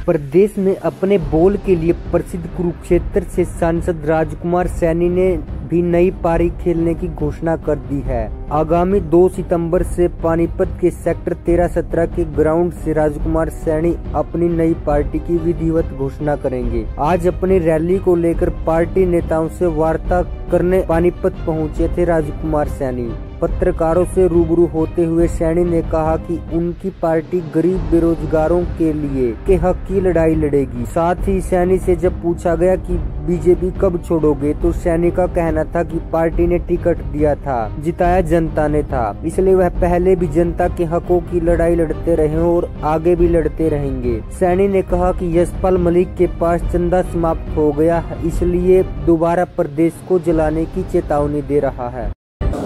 प्रदेश में अपने बोल के लिए प्रसिद्ध कुरुक्षेत्र से सांसद राजकुमार सैनी ने भी नई पारी खेलने की घोषणा कर दी है। आगामी 2 सितंबर से पानीपत के सेक्टर 13-17 के ग्राउंड से राजकुमार सैनी अपनी नई पार्टी की विधिवत घोषणा करेंगे। आज अपनी रैली को लेकर पार्टी नेताओं से वार्ता करने पानीपत पहुंचे थे राजकुमार सैनी। पत्रकारों से रूबरू होते हुए सैनी ने कहा कि उनकी पार्टी गरीब बेरोजगारों के लिए के हक की लड़ाई लड़ेगी। साथ ही सैनी से जब पूछा गया कि बीजेपी कब छोड़ोगे, तो सैनी का कहना था कि पार्टी ने टिकट दिया था, जिताया जनता ने था, इसलिए वह पहले भी जनता के हकों की लड़ाई लड़ते रहे और आगे भी लड़ते रहेंगे। सैनी ने कहा कि यशपाल मलिक के पास चंदा समाप्त हो गया है, इसलिए दोबारा प्रदेश को जलाने की चेतावनी दे रहा है।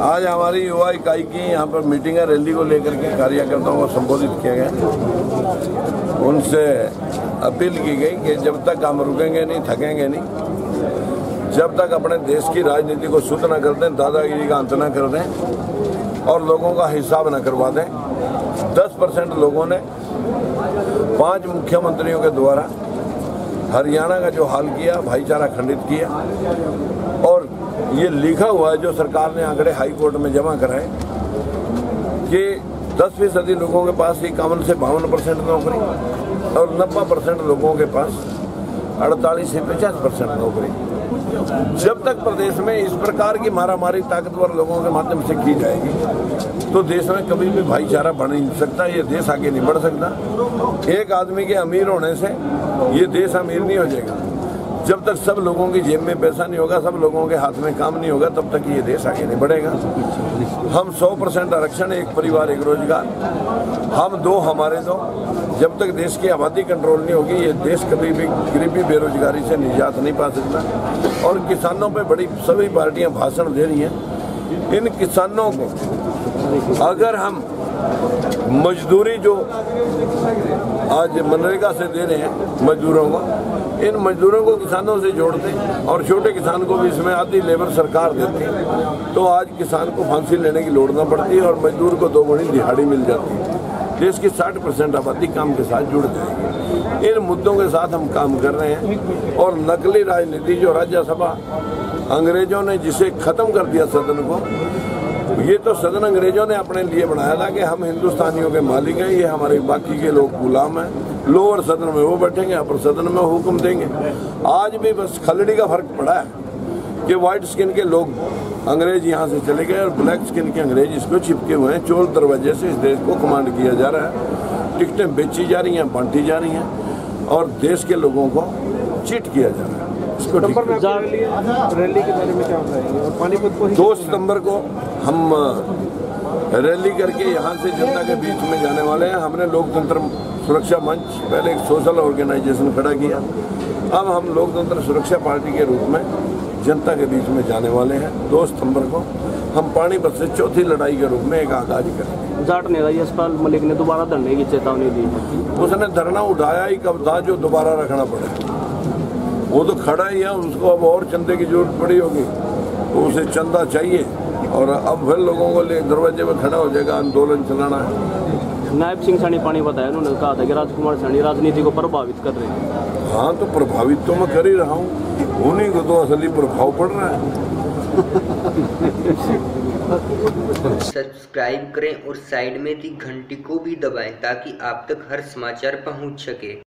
आज हमारी युवा इकाई की यहाँ पर मीटिंग है, रैली को लेकर के कार्यकर्ताओं को संबोधित किया गया। उनसे अपील की गई कि जब तक हम रुकेंगे नहीं, थकेंगे नहीं, जब तक अपने देश की राजनीति को शुद्ध न कर दें, दादागिरी का अंत न कर दें और लोगों का हिसाब न करवा दें। 10% लोगों ने 5 मुख्यमंत्रियों के द्वारा हरियाणा का जो हाल किया, भाईचारा खंडित किया, और ये लिखा हुआ है जो सरकार ने आंकड़े हाई कोर्ट में जमा कराए कि 10% लोगों के पास इक्यावन से 52% नौकरी और 90% लोगों के पास 48 से 50% नौकरी। जब तक प्रदेश में इस प्रकार की मारामारी ताकतवर लोगों के माध्यम से की जाएगी तो देश में कभी भी भाईचारा बन नहीं सकता, ये देश आगे नहीं बढ़ सकता। एक आदमी के अमीर होने से ये देश अमीर नहीं हो जाएगा। जब तक सब लोगों की जेब में पैसा नहीं होगा, सब लोगों के हाथ में काम नहीं होगा, तब तक ये देश आगे नहीं बढ़ेगा। हम 100% आरक्षण, एक परिवार एक रोजगार, हम 2 हमारे 2। जब तक देश की आबादी कंट्रोल नहीं होगी, ये देश कभी भी गरीबी बेरोजगारी से निजात नहीं पा सकता। और किसानों पे बड़ी सभी पार्टियां भाषण दे रही हैं। इन किसानों को अगर हम मजदूरी जो आज मनरेगा से दे रहे हैं मजदूरों को, इन मजदूरों को किसानों से जोड़ते और छोटे किसान को भी इसमें आधी लेबर सरकार देती, तो आज किसान को फांसी लेने की लोड़ न पड़ती और मजदूर को 2 गुनी दिहाड़ी मिल जाती है। देश की 60% आबादी काम के साथ जुड़ जाएगी। इन मुद्दों के साथ हम काम कर रहे हैं और नकली राजनीति जो राज्यसभा अंग्रेजों ने जिसे खत्म कर दिया सदन को, ये तो सदन अंग्रेजों ने अपने लिए बनाया था कि हम हिंदुस्तानियों के मालिक हैं, ये हमारे बाकी के लोग गुलाम हैं। लोअर सदन में वो बैठेंगे, अपर सदन में हुक्म देंगे। आज भी बस खलड़ी का फर्क पड़ा है कि व्हाइट स्किन के लोग अंग्रेज यहाँ से चले गए और ब्लैक स्किन के अंग्रेज इसको चिपके हुए हैं। चोर दरवाजे से इस देश को कमांड किया जा रहा है, टिकटें बेची जा रही हैं, बांटी जा रही हैं और देश के लोगों को चीट किया जा रहा है। इसको रैली के बारे में क्या बताएंगे? और पानीपत को 2 सितंबर को हम रैली करके यहाँ से जनता के बीच में जाने वाले हैं। हमने लोकतंत्र सुरक्षा मंच, पहले एक सोशल ऑर्गेनाइजेशन खड़ा किया, अब हम लोकतंत्र सुरक्षा पार्टी के रूप में जनता के बीच में जाने वाले हैं। 2 सितंबर को हम पानीपत से चौथी लड़ाई के रूप में एक आगाज करेंगे। जाट नेता यशपाल मलिक ने दोबारा धरने की चेतावनी दी। उसने धरना उठाया ही कब था जो दोबारा रखना पड़े? वो तो खड़ा ही है, उसको अब और चंदे की जरूरत पड़ी होगी तो उसे चंदा चाहिए और अब फिर लोगों को ले दरवाजे में खड़ा हो जाएगा, आंदोलन चलाना है। नायब सिंह सैनी पानी बताया, उन्होंने कहा था कि राजकुमार सैनी राजनीति को प्रभावित कर रहे हैं। हाँ, तो प्रभावित तो मैं कर ही रहा हूँ, उन्हीं को तो असली प्रभाव पड़ रहा है। सब्सक्राइब करें और साइड में दी घंटी को भी दबाएं ताकि आप तक हर समाचार पहुंच सके।